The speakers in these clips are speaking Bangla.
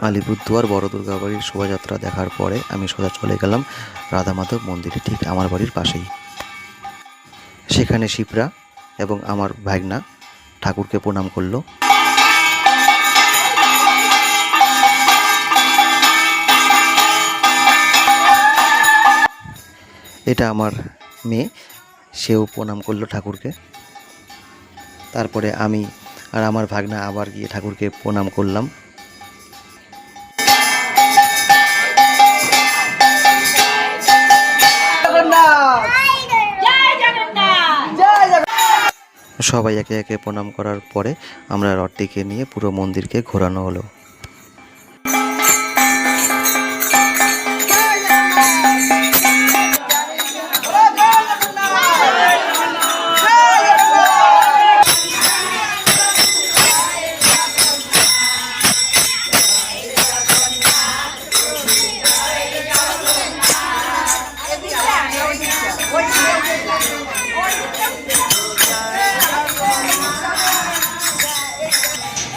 আলিপুরদুয়ার বড় দুর্গাবাড়ির শোভাযাত্রা দেখার পরে আমি সোজা চলে গেলাম রাধা মাধব মন্দিরে, ঠিক আমার বাড়ির পাশেই। সেখানে শিপ্রা এবং আমার ভাগনা ঠাকুরকে প্রণাম করলো। এটা আমার মেয়ে, সেও প্রণাম করলো ঠাকুরকে। তারপরে আমি আর আমার ভাগনা আবার গিয়ে ঠাকুরকে প্রণাম করলাম। সবাই একে একে প্রণাম করার পরে আমরা রথটিকে নিয়ে পুরো মন্দিরকে ঘোরানো হলো।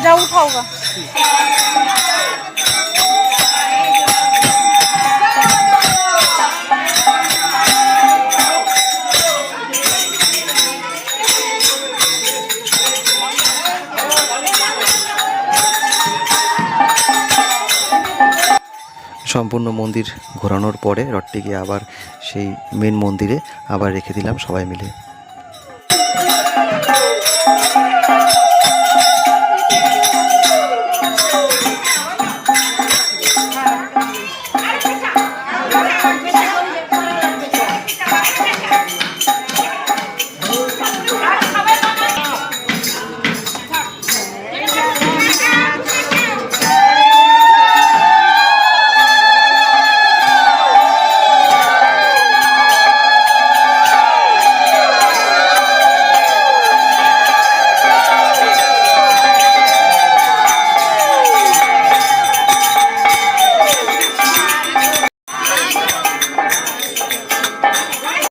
जा उठाओगा। সম্পূর্ণ মন্দির ঘোরানোর পরে রথটিকে আবার সেই মেন মন্দিরে আবার রেখে দিলাম সবাই মিলে।